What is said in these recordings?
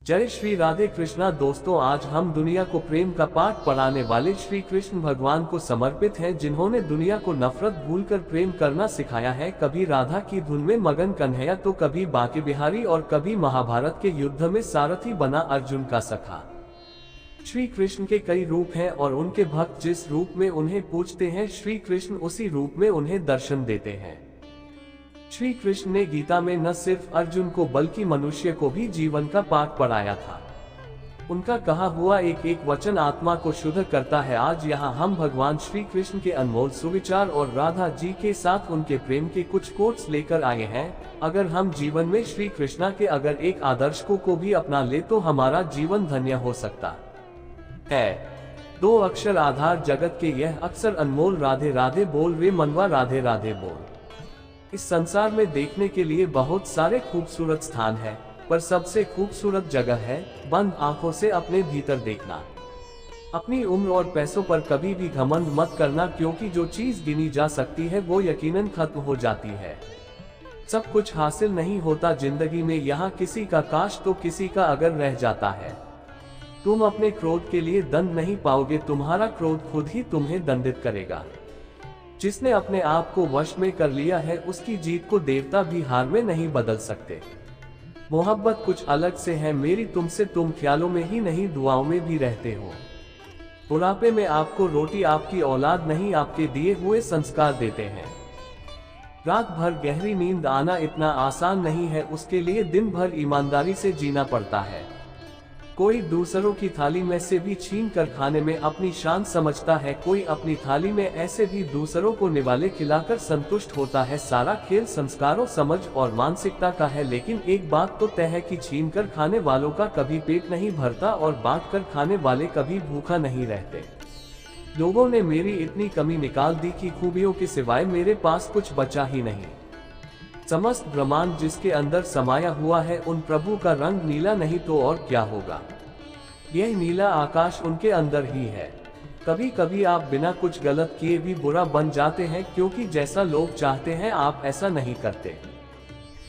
जय श्री राधे कृष्णा। दोस्तों, आज हम दुनिया को प्रेम का पाठ पढ़ाने वाले श्री कृष्ण भगवान को समर्पित हैं, जिन्होंने दुनिया को नफरत भूलकर प्रेम करना सिखाया है। कभी राधा की धुन में मगन कन्हैया तो कभी बांके बिहारी और कभी महाभारत के युद्ध में सारथी बना अर्जुन का सखा। श्री कृष्ण के कई रूप हैं और उनके भक्त जिस रूप में उन्हें पूजते हैं, श्री कृष्ण उसी रूप में उन्हें दर्शन देते हैं। श्री कृष्ण ने गीता में न सिर्फ अर्जुन को बल्कि मनुष्य को भी जीवन का पाठ पढ़ाया था। उनका कहा हुआ एक एक वचन आत्मा को शुद्ध करता है। आज यहाँ हम भगवान श्री कृष्ण के अनमोल सुविचार और राधा जी के साथ उनके प्रेम के कुछ कोट्स लेकर आए हैं। अगर हम जीवन में श्री कृष्णा के अगर एक आदर्श को भी अपना ले तो हमारा जीवन धन्य हो सकता है। दो अक्षर आधार जगत के, यह अक्सर अनमोल राधे राधे बोल रे मनवा राधे राधे बोल। इस संसार में देखने के लिए बहुत सारे खूबसूरत स्थान हैं, पर सबसे खूबसूरत जगह है बंद आंखों से अपने भीतर देखना। अपनी उम्र और पैसों पर कभी भी घमंड मत करना, क्योंकि जो चीज गिनी जा सकती है वो यकीनन खत्म हो जाती है। सब कुछ हासिल नहीं होता जिंदगी में, यहाँ किसी का काश तो किसी का अगर रह जाता है। तुम अपने क्रोध के लिए दंड नहीं पाओगे, तुम्हारा क्रोध खुद ही तुम्हें दंडित करेगा। जिसने अपने आप को वश में कर लिया है, उसकी जीत को देवता भी हार में नहीं बदल सकते। मोहब्बत कुछ अलग से है मेरी तुमसे, तुम ख्यालों में ही नहीं दुआओं में भी रहते हो। बुढ़ापे में आपको रोटी आपकी औलाद नहीं, आपके दिए हुए संस्कार देते हैं। रात भर गहरी नींद आना इतना आसान नहीं है, उसके लिए दिन भर ईमानदारी से जीना पड़ता है। कोई दूसरों की थाली में से भी छीन कर खाने में अपनी शान समझता है, कोई अपनी थाली में ऐसे भी दूसरों को निवाले खिलाकर संतुष्ट होता है। सारा खेल संस्कारों, समझ और मानसिकता का है, लेकिन एक बात तो तय है कि छीन कर खाने वालों का कभी पेट नहीं भरता और बांट कर खाने वाले कभी भूखा नहीं रहते। लोगों ने मेरी इतनी कमी निकाल दी कि खूबियों के सिवाय मेरे पास कुछ बचा ही नहीं। समस्त ब्रह्मांड जिसके अंदर समाया हुआ है, उन प्रभु का रंग नीला नहीं तो और क्या होगा। यह नीला आकाश उनके अंदर ही है। कभी कभी आप बिना कुछ गलत किए भी बुरा बन जाते हैं, क्योंकि जैसा लोग चाहते हैं आप ऐसा नहीं करते।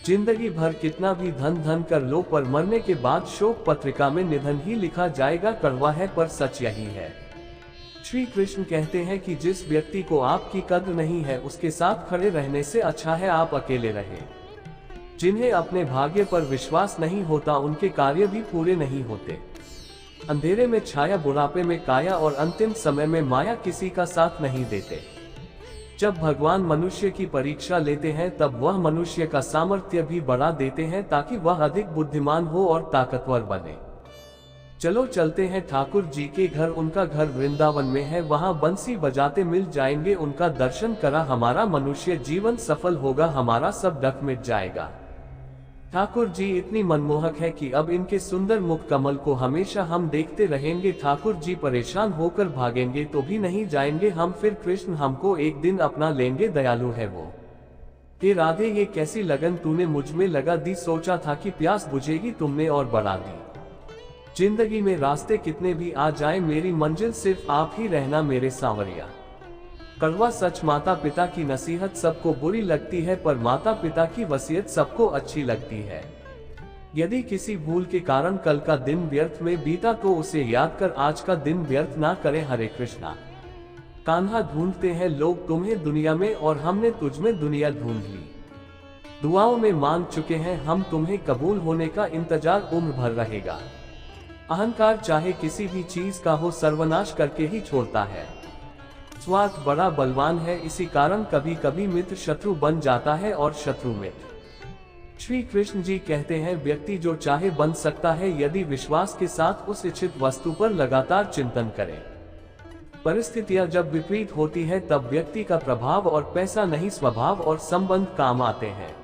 जिंदगी भर कितना भी धन धन कर लो, पर मरने के बाद शोक पत्रिका में निधन ही लिखा जाएगा। कड़वा है पर सच यही है। श्री कृष्ण कहते हैं कि जिस व्यक्ति को आपकी कद्र नहीं है, उसके साथ खड़े रहने से अच्छा है आप अकेले रहें। जिन्हें अपने भाग्य पर विश्वास नहीं होता, उनके कार्य भी पूरे नहीं होते। अंधेरे में छाया, बुढ़ापे में काया और अंतिम समय में माया किसी का साथ नहीं देते। जब भगवान मनुष्य की परीक्षा लेते हैं, तब वह मनुष्य का सामर्थ्य भी बढ़ा देते हैं, ताकि वह अधिक बुद्धिमान हो और ताकतवर बने। चलो चलते हैं ठाकुर जी के घर, उनका घर वृंदावन में है, वहां बंसी बजाते मिल जाएंगे। उनका दर्शन करा हमारा मनुष्य जीवन सफल होगा, हमारा सब डक मिट जाएगा। ठाकुर जी इतनी मनमोहक है कि अब इनके सुंदर मुख कमल को हमेशा हम देखते रहेंगे। ठाकुर जी परेशान होकर भागेंगे तो भी नहीं जाएंगे हम, फिर कृष्ण हमको एक दिन अपना लेंगे, दयालु है वो। हे राधे, ये कैसी लगन तूने मुझ में लगा दी, सोचा था कि प्यास बुझेगी तुमने और बढ़ा दी। जिंदगी में रास्ते कितने भी आ जाएं, मेरी मंजिल सिर्फ आप ही रहना मेरे सांवरिया। कड़वा सच, माता पिता की नसीहत सबको बुरी लगती है, पर माता पिता की वसीयत सबको अच्छी लगती है। यदि किसी भूल के कारण कल का दिन व्यर्थ में बीता, तो उसे याद कर आज का दिन व्यर्थ ना करें। हरे कृष्णा। कान्हा, ढूंढते हैं लोग तुम्हें दुनिया में और हमने तुझ में दुनिया ढूंढ ली। दुआओं में मांग चुके हैं हम, तुम्हें कबूल होने का इंतजार उम्र भर रहेगा। अहंकार चाहे किसी भी चीज का हो, सर्वनाश करके ही छोड़ता है। स्वार्थ बड़ा बलवान है, इसी कारण कभी कभी मित्र शत्रु बन जाता है और शत्रु मित्र। श्री कृष्ण जी कहते हैं, व्यक्ति जो चाहे बन सकता है, यदि विश्वास के साथ उस इच्छित वस्तु पर लगातार चिंतन करे। परिस्थितियां जब विपरीत होती है, तब व्यक्ति का प्रभाव और पैसा नहीं, स्वभाव और संबंध काम आते हैं।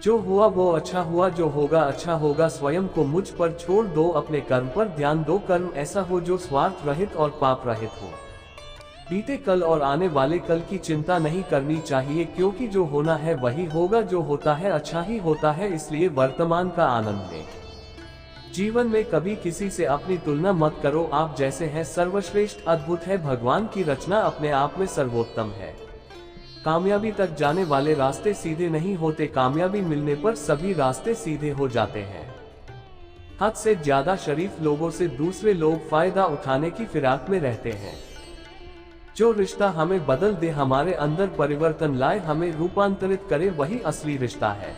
जो हुआ वो अच्छा हुआ, जो होगा अच्छा होगा। स्वयं को मुझ पर छोड़ दो, अपने कर्म पर ध्यान दो। कर्म ऐसा हो जो स्वार्थ रहित और पाप रहित हो। बीते कल और आने वाले कल की चिंता नहीं करनी चाहिए, क्योंकि जो होना है वही होगा, जो होता है अच्छा ही होता है, इसलिए वर्तमान का आनंद लें। जीवन में कभी किसी से अपनी तुलना मत करो, आप जैसे हैं सर्वश्रेष्ठ अद्भुत है। भगवान की रचना अपने आप में सर्वोत्तम है। कामयाबी तक जाने वाले रास्ते सीधे नहीं होते, कामयाबी मिलने पर सभी रास्ते सीधे हो जाते हैं। हद से ज्यादा शरीफ लोगों से दूसरे लोग फायदा उठाने की फिराक में रहते हैं। जो रिश्ता हमें बदल दे, हमारे अंदर परिवर्तन लाए, हमें रूपांतरित करे, वही असली रिश्ता है।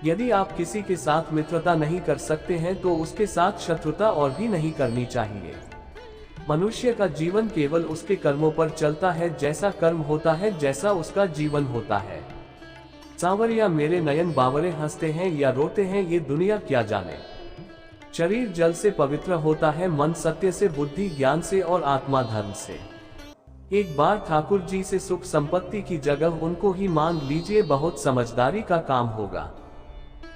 यदि आप किसी के साथ मित्रता नहीं कर सकते हैं तो उसके साथ शत्रुता और भी नहीं करनी चाहिए। मनुष्य का जीवन केवल उसके कर्मों पर चलता है, जैसा कर्म होता है जैसा उसका जीवन होता है। सांवरिया मेरे नयन बावरे, हंसते हैं या रोते हैं ये दुनिया क्या जाने। शरीर जल से पवित्र होता है, मन सत्य से, बुद्धि ज्ञान से और आत्मा धर्म से। एक बार ठाकुर जी से सुख संपत्ति की जगह उनको ही मांग लीजिए, बहुत समझदारी का काम होगा।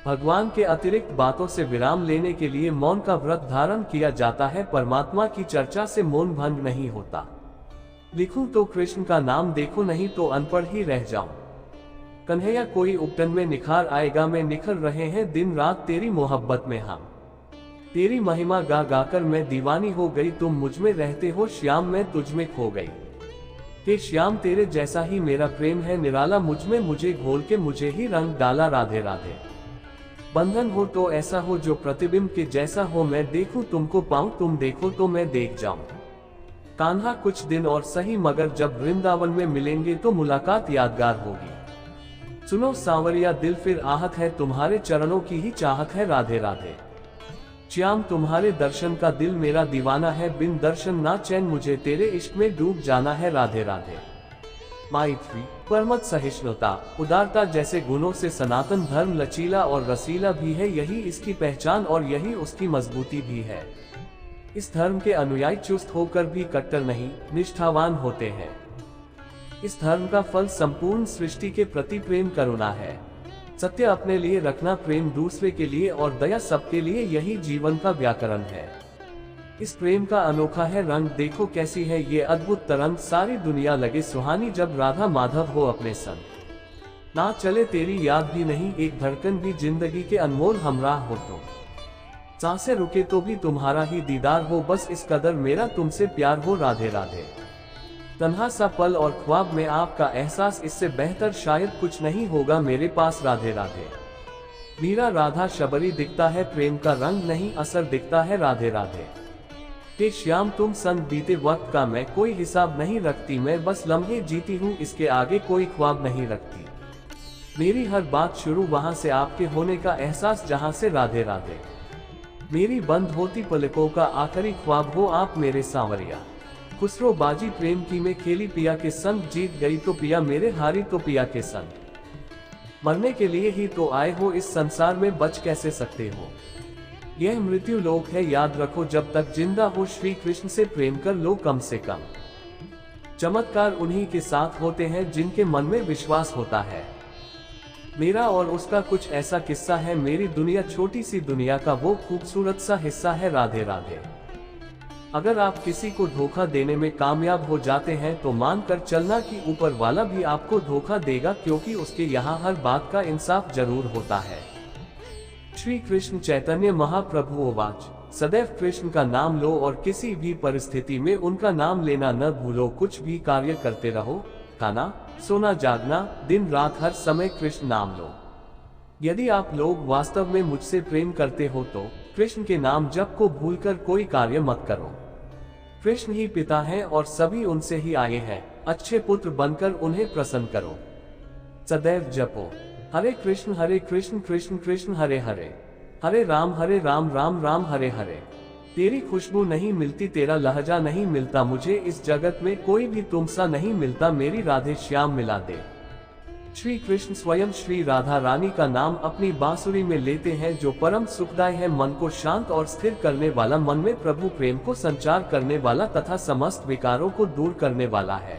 भगवान के अतिरिक्त बातों से विराम लेने के लिए मौन का व्रत धारण किया जाता है। परमात्मा की चर्चा से मौन भंग नहीं होता। लिखूं तो कृष्ण का नाम, देखो नहीं तो अनपढ़ ही रह जाऊं। कन्हैया कोई उपटन में निखार आएगा, मैं निखर रहे हैं दिन रात तेरी मोहब्बत में हम। तेरी महिमा गा गाकर मैं दीवानी हो गई, तुम मुझ में रहते हो श्याम, मैं तुझ में खो गई। हे श्याम तेरे जैसा ही मेरा प्रेम है निराला, मुझ में मुझे घोल के मुझे ही रंग डाला, राधे राधे। बंधन हो तो ऐसा हो जो प्रतिबिंब के जैसा हो, मैं देखूं तुमको पाऊं, तुम देखो तो मैं देख जाऊं। कान्हा कुछ दिन और सही, मगर जब वृंदावन में मिलेंगे तो मुलाकात यादगार होगी। सुनो सांवरिया दिल फिर आहत है, तुम्हारे चरणों की ही चाहत है, राधे राधे। श्याम तुम्हारे दर्शन का दिल मेरा दीवाना है, बिन दर्शन ना चैन, मुझे तेरे इश्क में डूब जाना है, राधे राधे। मैत्री, परमत सहिष्णुता, उदारता जैसे गुणों से सनातन धर्म लचीला और रसीला भी है, यही इसकी पहचान और यही उसकी मजबूती भी है। इस धर्म के अनुयायी चुस्त होकर भी कट्टर नहीं, निष्ठावान होते हैं। इस धर्म का फल संपूर्ण सृष्टि के प्रति प्रेम करुणा है। सत्य अपने लिए रखना, प्रेम दूसरे के लिए और दया सबके लिए, यही जीवन का व्याकरण है। इस प्रेम का अनोखा है रंग, देखो कैसी है ये अद्भुत तरंग, सारी दुनिया लगे सुहानी जब राधा माधव हो अपने संग। ना चले तेरी याद भी नहीं, एक धड़कन भी जिंदगी के अनमोल हमराह हो तुम। सांसें रुके तो भी तुम्हारा ही दीदार हो, बस इस कदर मेरा तुमसे प्यार हो, राधे राधे। तन्हा सा पल और ख्वाब में आपका एहसास, इससे बेहतर शायद कुछ नहीं होगा मेरे पास, राधे राधे। मीरा राधा शबरी दिखता है, प्रेम का रंग नहीं असर दिखता है, राधे राधे। हे श्याम तुम संग बीते वक्त का मैं कोई हिसाब नहीं रखती, मैं बस लम्हे जीती हूँ, इसके आगे कोई ख्वाब नहीं रखती। मेरी हर बात शुरू वहां से, आपके होने का एहसास जहां से, राधे राधे। मेरी बंद होती पलकों का आखिरी ख्वाब हो आप मेरे सांवरिया। खुसरो बाजी प्रेम की मैं खेली पिया के संग, जीत गई तो पिया मेरे, हारी तो पिया के संग। मरने के लिए ही तो आए हो इस संसार में, बच कैसे सकते हो। यह मृत्यु लोक है याद रखो, जब तक जिंदा हो श्री कृष्ण से प्रेम कर लो कम से कम। चमत्कार उन्हीं के साथ होते हैं जिनके मन में विश्वास होता है। मेरा और उसका कुछ ऐसा किस्सा है, मेरी दुनिया छोटी सी दुनिया का वो खूबसूरत सा हिस्सा है, राधे राधे। अगर आप किसी को धोखा देने में कामयाब हो जाते हैं तो मान कर चलना कि ऊपर वाला भी आपको धोखा देगा, क्योंकि उसके यहाँ हर बात का इंसाफ जरूर होता है। श्री कृष्ण चैतन्य महाप्रभु उवाच, सदैव कृष्ण का नाम लो और किसी भी परिस्थिति में उनका नाम लेना न भूलो, कुछ भी कार्य करते रहो, खाना सोना जागना दिन रात हर समय कृष्ण नाम लो। यदि आप लोग वास्तव में मुझसे प्रेम करते हो तो कृष्ण के नाम जप को भूलकर कोई कार्य मत करो। कृष्ण ही पिता हैं और सभी उनसे ही आए हैं, अच्छे पुत्र बनकर उन्हें प्रसन्न करो। सदैव जपो हरे कृष्ण कृष्ण कृष्ण हरे हरे, हरे राम राम राम हरे हरे। तेरी खुशबू नहीं मिलती, तेरा लहजा नहीं मिलता, मुझे इस जगत में कोई भी तुमसा नहीं मिलता, मेरी राधे श्याम मिला दे। श्री कृष्ण स्वयं श्री राधा रानी का नाम अपनी बांसुरी में लेते हैं, जो परम सुखदायक है, मन को शांत और स्थिर करने वाला, मन में प्रभु प्रेम को संचार करने वाला तथा समस्त विकारों को दूर करने वाला है।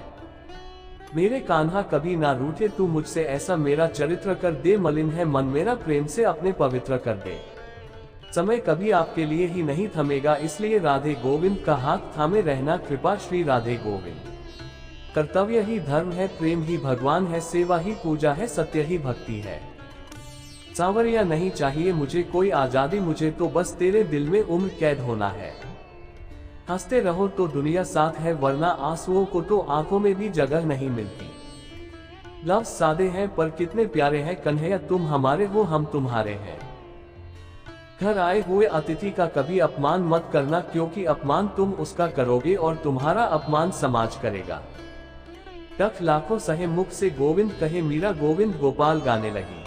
मेरे कान्हा कभी ना रूठे तू मुझसे, ऐसा मेरा चरित्र कर दे मलिन है मन मेरा, प्रेम से अपने पवित्र कर दे। समय कभी आपके लिए ही नहीं थमेगा, इसलिए राधे गोविंद का हाथ थामे रहना, कृपा श्री राधे गोविंद। कर्तव्य ही धर्म है, प्रेम ही भगवान है, सेवा ही पूजा है, सत्य ही भक्ति है। सांवरिया नहीं चाहिए मुझे कोई आजादी, मुझे तो बस तेरे दिल में उम्र कैद होना है। हंसते रहो तो दुनिया साथ है, वरना आंसुओं को तो आंखों में भी जगह नहीं मिलती। लफ्ज सादे हैं पर कितने प्यारे हैं, कन्हैया तुम हमारे हो हम तुम्हारे हैं। घर आए हुए अतिथि का कभी अपमान मत करना, क्योंकि अपमान तुम उसका करोगे और तुम्हारा अपमान समाज करेगा। टक लाखों सहे मुख से गोविंद कहे मीरा, गोविंद गोपाल गाने लगी।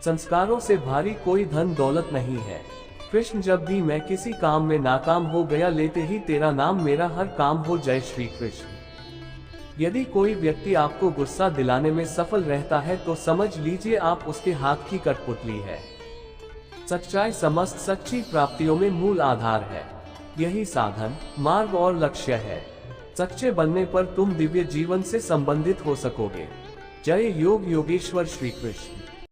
संस्कारों से भारी कोई धन दौलत नहीं है कृष्ण, जब भी मैं किसी काम में नाकाम हो गया, लेते ही तेरा नाम मेरा हर काम हो। जय श्री कृष्ण। यदि कोई व्यक्ति आपको गुस्सा दिलाने में सफल रहता है तो समझ लीजिए आप उसके हाथ की कठपुतली है। सच्चाई समस्त सच्ची प्राप्तियों में मूल आधार है। यही साधन, मार्ग और लक्ष्य है। सच्चे बनने पर तुम दिव्य जीवन से संबंधित हो सकोगे। जय योग योगेश्वर श्री कृष्ण।